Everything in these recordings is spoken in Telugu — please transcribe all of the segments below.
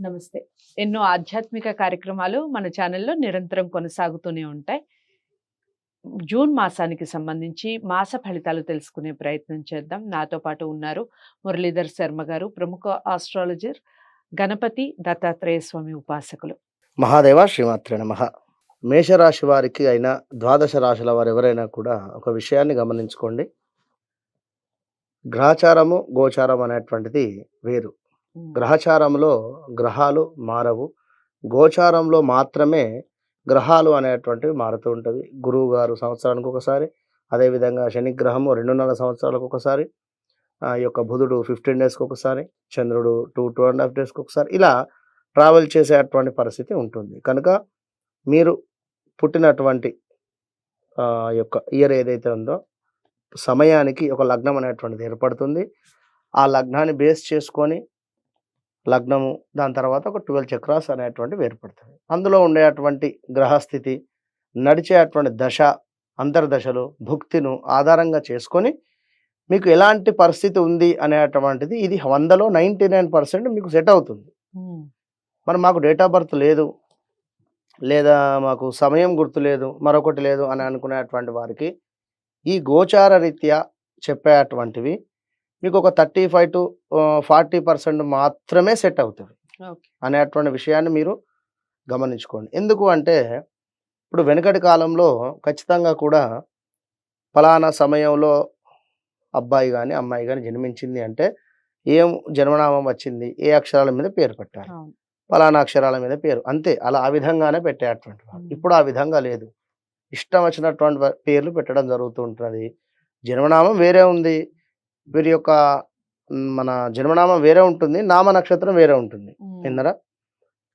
నమస్తే. ఎన్నో ఆధ్యాత్మిక కార్యక్రమాలు మన ఛానల్‌లో నిరంతరం కొనసాగుతూనే ఉంటాయి. జూన్ మాసానికి సంబంధించి మాస ఫలితాలు తెలుసుకునే ప్రయత్నం చేద్దాం. నాతో పాటు ఉన్నారు మురళీధర్ శర్మ గారు, ప్రముఖ ఆస్ట్రాలజర్, గణపతి దత్తాత్రేయ స్వామి ఉపాసకులు. మహాదేవ శ్రీమాత్రే నమః. మేషరాశి వారికి అయినా ద్వాదశ రాశుల వారు ఎవరైనా కూడా ఒక విషయాన్ని గమనించుకోండి. గ్రహచారము గోచారం అనేటువంటిది వేరు. గ్రహచారంలో గ్రహాలు మారవు. గోచారంలో మాత్రమే గ్రహాలు అనేటువంటివి మారుతూ ఉంటుంది. గురువు గారు సంవత్సరానికి ఒకసారి, అదేవిధంగా శనిగ్రహము 2.5 సంవత్సరాలకు ఒకసారి, ఈ యొక్క బుధుడు 15 డేస్కి ఒకసారి, చంద్రుడు 2.5 డేస్కి ఒకసారి, ఇలా ట్రావెల్ చేసేటువంటి పరిస్థితి ఉంటుంది. కనుక మీరు పుట్టినటువంటి యొక్క ఇయర్ ఏదైతే ఉందో సమయానికి ఒక లగ్నం అనేటువంటిది ఏర్పడుతుంది. ఆ లగ్నాన్ని బేస్ చేసుకొని లగ్నము, దాని తర్వాత ఒక 12 చక్రాస్ అనేటువంటివి ఏర్పడుతుంది. అందులో ఉండేటువంటి గ్రహస్థితి, నడిచేటువంటి దశ, అంతర్దశలు, భుక్తిను ఆధారంగా చేసుకొని మీకు ఎలాంటి పరిస్థితి ఉంది అనేటువంటిది ఇది 100లో 99% మీకు సెట్ అవుతుంది. మరి మాకు డేట్ ఆఫ్ బర్త్ లేదు, లేదా మాకు సమయం గుర్తులేదు, మరొకటి లేదు అని అనుకునేటువంటి వారికి ఈ గోచార రీత్యా చెప్పేటువంటివి మీకు ఒక 35 to 40% మాత్రమే సెట్ అవుతుంది అనేటువంటి విషయాన్ని మీరు గమనించుకోండి. ఎందుకు అంటే ఇప్పుడు వెనుకటి కాలంలో ఖచ్చితంగా కూడా ఫలానా సమయంలో అబ్బాయి కానీ అమ్మాయి కానీ జన్మించింది అంటే ఏం జన్మనామం వచ్చింది, ఏ అక్షరాల మీద పేరు పెట్టాలి, ఫలానా అక్షరాల మీద పేరు, అంతే. అలా ఆ విధంగానే పెట్టేటువంటి వాళ్ళు. ఇప్పుడు ఆ విధంగా లేదు. ఇష్టం వచ్చినటువంటి పేర్లు పెట్టడం జరుగుతూ ఉంటుంది. జన్మనామం వేరే ఉంది, వీరి యొక్క మన జన్మనామం వేరే ఉంటుంది, నామ నక్షత్రం వేరే ఉంటుంది. విన్నరా?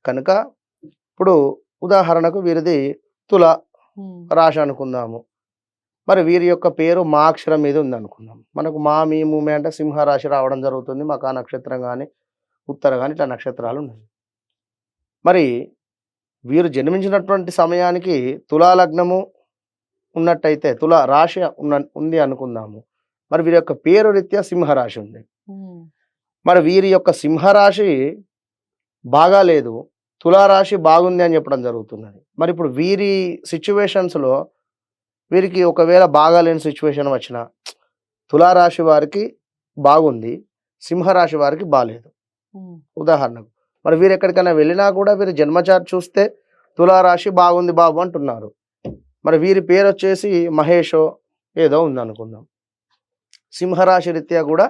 కనుక ఇప్పుడు ఉదాహరణకు వీరిది తుల రాశి అనుకుందాము. మరి వీరి యొక్క పేరు మా అక్షరం మీద ఉంది అనుకుందాం. మనకు మా మీ మూమే అంటే సింహరాశి రావడం జరుగుతుంది. మాకు ఆ నక్షత్రం కానీ ఉత్తర కానీ ఇట్లా నక్షత్రాలు ఉన్నాయి. మరి వీరు జన్మించినటువంటి సమయానికి తులా లగ్నము ఉన్నట్టయితే తులా రాశి ఉంది అనుకుందాము. మరి వీరి యొక్క పేరు రీత్యా సింహరాశి ఉంది. మరి వీరి యొక్క సింహరాశి బాగాలేదు, తులారాశి బాగుంది అని చెప్పడం జరుగుతున్నది. మరి ఇప్పుడు వీరి సిచ్యువేషన్స్లో వీరికి ఒకవేళ బాగాలేని సిచ్యువేషన్ వచ్చిన తులారాశి వారికి బాగుంది, సింహరాశి వారికి బాగాలేదు. ఉదాహరణకు మరి వీరు ఎక్కడికైనా వెళ్ళినా కూడా వీరి జన్మచార్ట్ చూస్తే తులారాశి బాగుంది బాబు అంటున్నారు. మరి వీరి పేరు వచ్చేసి మహేషో ఏదో ఉంది అనుకుందాం. సింహరాశి రీత్యా కూడా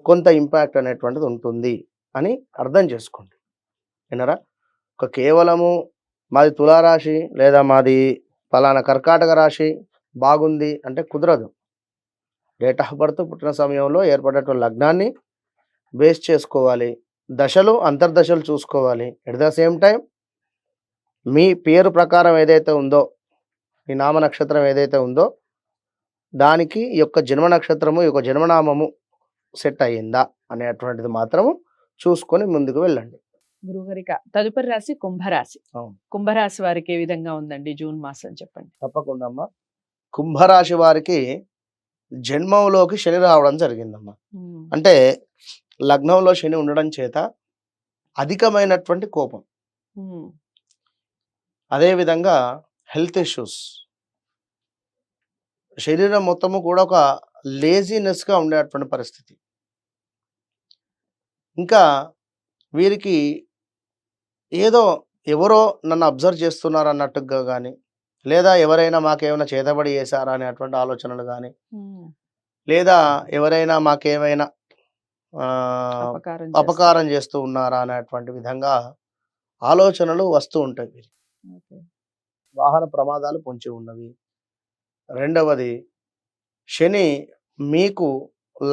కొంత ఇంపాక్ట్ అనేటువంటిది ఉంటుంది అని అర్థం చేసుకోండి. వినరా? ఒక కేవలము మాది తులారాశి లేదా మాది ఫలానా కర్కాటక రాశి బాగుంది అంటే కుదరదు. డేట్ ఆఫ్ బర్త్, పుట్టిన సమయంలో ఏర్పడేటువంటి లగ్నాన్ని బేస్ చేసుకోవాలి. దశలు, అంతర్దశలు చూసుకోవాలి. ఎట్ ద సేమ్ టైం మీ పేరు ప్రకారం ఏదైతే ఉందో, మీ నామ నక్షత్రం ఏదైతే ఉందో దానికి ఈ యొక్క జన్మ నక్షత్రము, ఈ యొక్క జన్మనామము సెట్ అయ్యిందా అనేటువంటిది మాత్రము చూసుకొని ముందుకు వెళ్ళండి. గురుగారిక తదుపరి రాశి కుంభరాశి. కుంభరాశి వారికి ఏ విధంగా ఉందండి జూన్ మాసం చెప్పండి. తప్పకుండా అమ్మా. కుంభరాశి వారికి జన్మంలోకి శని రావడం జరిగిందమ్మా. అంటే లగ్నంలో శని ఉండడం చేత అధికమైనటువంటి కోపం, అదేవిధంగా హెల్త్ ఇష్యూస్, శరీరం మొత్తము కూడా ఒక లేజినెస్గా ఉండేటువంటి పరిస్థితి. ఇంకా వీరికి ఏదో ఎవరో నన్ను అబ్జర్వ్ చేస్తున్నారు అన్నట్టుగా కానీ, లేదా ఎవరైనా మాకేమైనా చేతబడి చేశారా అనేటువంటి ఆలోచనలు కానీ, లేదా ఎవరైనా మాకేమైనా అపకారం చేస్తూ ఉన్నారా అనేటువంటి విధంగా ఆలోచనలు వస్తూ ఉంటాయి. వాహన ప్రమాదాలు పొంచి ఉన్నవి. రెండవది, శని మీకు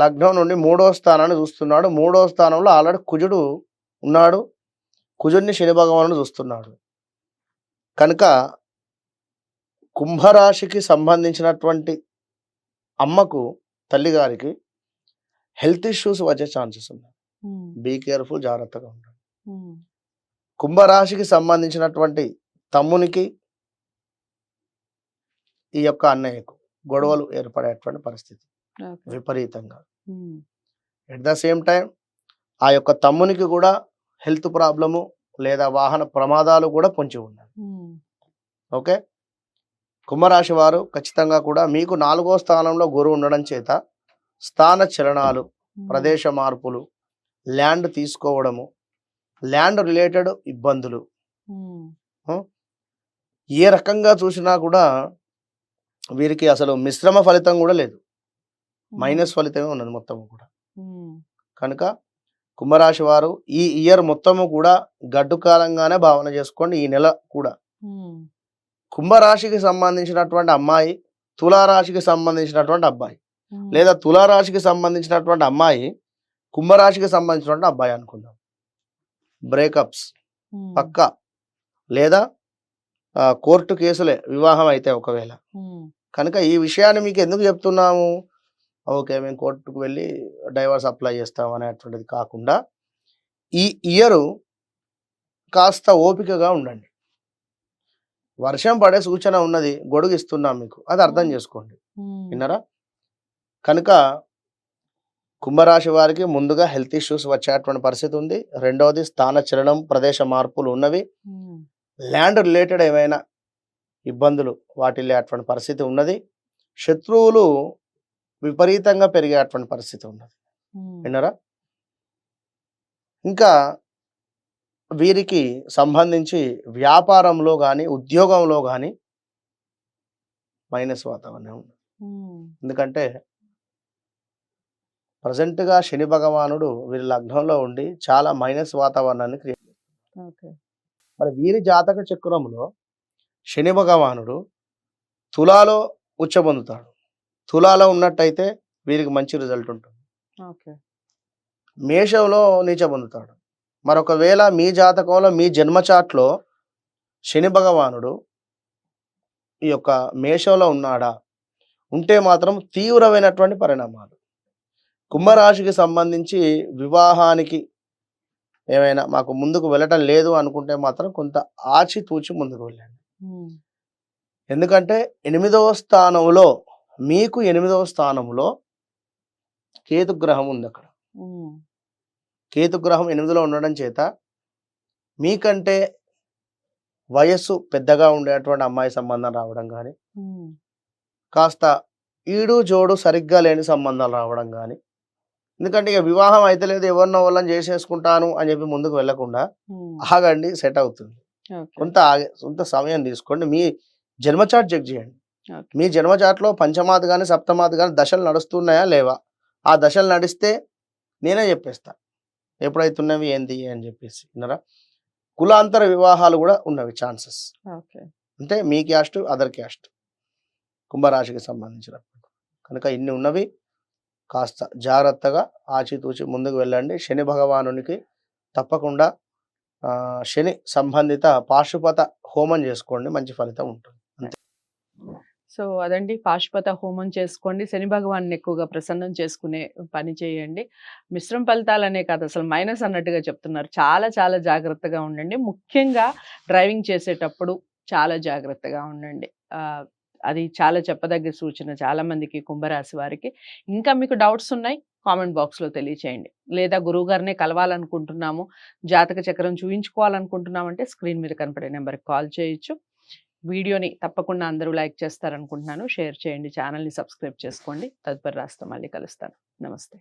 లగ్నం నుండి 3వ స్థానాన్ని చూస్తున్నాడు. 3వ స్థానంలో ఆల్రెడీ కుజుడు ఉన్నాడు. కుజుడిని శని భగవానుడు చూస్తున్నాడు. కనుక కుంభరాశికి సంబంధించినటువంటి అమ్మకు, తల్లిగారికి హెల్త్ ఇష్యూస్ వచ్చే ఛాన్సెస్ ఉన్నాయి. బీ కేర్ఫుల్, జాగ్రత్తగా ఉండండి. కుంభరాశికి సంబంధించినటువంటి తమ్మునికి, ఈ యొక్క అన్నయ్యకు గొడవలు ఏర్పడేటువంటి పరిస్థితి విపరీతంగా. ఎట్ ద సేమ్ టైం ఆ యొక్క తమ్మునికి కూడా హెల్త్ ప్రాబ్లము లేదా వాహన ప్రమాదాలు కూడా పొంచి ఉన్నాయి. ఓకే. కుంభరాశి వారు ఖచ్చితంగా కూడా మీకు 4వ స్థానంలో గురువు ఉండడం చేత స్థాన చలనాలు, ప్రదేశ మార్పులు, ల్యాండ్ తీసుకోవడము, ల్యాండ్ రిలేటెడ్ ఇబ్బందులు, ఏ రకంగా చూసినా కూడా వీరికి అసలు మిశ్రమ ఫలితం కూడా లేదు, మైనస్ ఫలితమే ఉన్నది మొత్తము కూడా. కనుక కుంభరాశి వారు ఈ ఇయర్ మొత్తము కూడా గడ్డు కాలంగానే భావన చేసుకోండి. ఈ నెల కూడా కుంభరాశికి సంబంధించినటువంటి అమ్మాయి, తులారాశికి సంబంధించినటువంటి అబ్బాయి, లేదా తులారాశికి సంబంధించినటువంటి అమ్మాయి కుంభరాశికి సంబంధించినటువంటి అబ్బాయి అనుకుందాం, బ్రేకప్స్ పక్కా, లేదా కోర్టు కేసులే వివాహం అయితే ఒకవేళ. కనుక ఈ విషయాన్ని మీకు ఎందుకు చెప్తున్నాము, ఓకే మేము కోర్టుకు వెళ్ళి డైవర్స్ అప్లై చేస్తాం అనేటువంటిది కాకుండా ఈ ఇయరు కాస్త ఓపికగా ఉండండి. వర్షం పడే సూచన ఉన్నది, గొడుగు ఇస్తున్నాం మీకు, అది అర్థం చేసుకోండి. విన్నారా? కనుక కుంభరాశి వారికి ముందుగా హెల్త్ ఇష్యూస్ వచ్చేటువంటి పరిస్థితి ఉంది. రెండవది స్థాన చలనం, ప్రదేశ మార్పులు ఉన్నవి. ల్యాండ్ రిలేటెడ్ ఏమైనా ఇబ్బందులు వాటిల్లేటువంటి పరిస్థితి ఉన్నది. శత్రువులు విపరీతంగా పెరిగేటువంటి పరిస్థితి ఉన్నది. విన్నారా? ఇంకా వీరికి సంబంధించి వ్యాపారంలో కానీ ఉద్యోగంలో కానీ మైనస్ వాతావరణం ఉంది. ఎందుకంటే ప్రజెంట్గా శని భగవానుడు వీరి లగ్నంలో ఉండి చాలా మైనస్ వాతావరణాన్ని క్రియేట్ చేస్తారు. మరి వీరి జాతక చక్రంలో శని భగవానుడు తులాలో ఉచ్చబొందుతాడు. తులాలో ఉన్నట్టయితే వీరికి మంచి రిజల్ట్ ఉంటుంది. మేషంలో నీచ పొందుతాడు. మరొకవేళ మీ జాతకంలో మీ జన్మచాట్లో శని భగవానుడు ఈ యొక్క మేషంలో ఉన్నాడా, ఉంటే మాత్రం తీవ్రమైనటువంటి పరిణామాలు. కుంభరాశికి సంబంధించి వివాహానికి ఏమైనా మాకు ముందుకు వెళ్ళటం లేదు అనుకుంటే మాత్రం కొంత ఆచితూచి ముందుకు వెళ్ళండి. ఎందుకంటే 8వ స్థానంలో మీకు 8వ స్థానంలో కేతుగ్రహం ఉంది. అక్కడ కేతుగ్రహం 8లో ఉండడం చేత మీకంటే వయస్సు పెద్దగా ఉండేటువంటి అమ్మాయి సంబంధం రావడం కానీ, కాస్త ఈడు జోడు సరిగ్గా లేని సంబంధాలు రావడం కానీ, ఎందుకంటే ఇక వివాహం అయితే లేదు ఎవరినో వాళ్ళని చేసేసుకుంటాను అని చెప్పి ముందుకు వెళ్ళకుండా ఆగండి, సెట్ అవుతుంది. కొంత సమయం తీసుకోండి. మీ జన్మచాట్ చెక్ చేయండి. మీ జన్మచాట్లో పంచమాది కానీ సప్తమాది కానీ దశలు నడుస్తున్నాయా లేవా, ఆ దశలు నడిస్తే నేనే చెప్పేస్తా ఎప్పుడైతున్నవి ఏంది అని చెప్పేసి. విన్నారా? కులాంతర వివాహాలు కూడా ఉన్నవి ఛాన్సెస్. అంటే మీ క్యాస్ట్ అదర్ క్యాస్ట్ కుంభరాశికి సంబంధించినప్పుడు. కనుక ఇన్ని ఉన్నవి, కాస్త జాగ్రత్తగా ఆచితూచి ముందుకు వెళ్ళండి. శని భగవానునికి తప్పకుండా శని సంబంధిత పాశుపత హోమం చేసుకోండి, మంచి ఫలితం ఉంటుంది. అంతే. సో అదండి, పాశుపత హోమం చేసుకోండి, శని భగవాన్ని ఎక్కువగా ప్రసన్నం చేసుకునే పని చేయండి. మిశ్రమ ఫలితాలనే కాదు, అసలు మైనస్ అన్నట్టుగా చెప్తున్నారు. చాలా చాలా జాగ్రత్తగా ఉండండి. ముఖ్యంగా డ్రైవింగ్ చేసేటప్పుడు చాలా జాగ్రత్తగా ఉండండి. అది చాలా చెప్పదగ్గ సూచన చాలా మందికి, కుంభరాశి వారికి. ఇంకా మీకు డౌట్స్ ఉన్నాయి, కామెంట్ బాక్స్లో తెలియచేయండి. లేదా గురువుగారినే కలవాలనుకుంటున్నాము, జాతక చక్రం చూయించుకోవాలనుకుంటున్నామంటే స్క్రీన్ మీద కనపడే నెంబర్కి కాల్ చేయొచ్చు. వీడియోని తప్పకుండా అందరూ లైక్ చేస్తారనుకుంటున్నాను. షేర్ చేయండి, ఛానల్ని సబ్స్క్రైబ్ చేసుకోండి. తదుపరి రాస్తా మళ్ళీ కలుస్తాను. నమస్తే.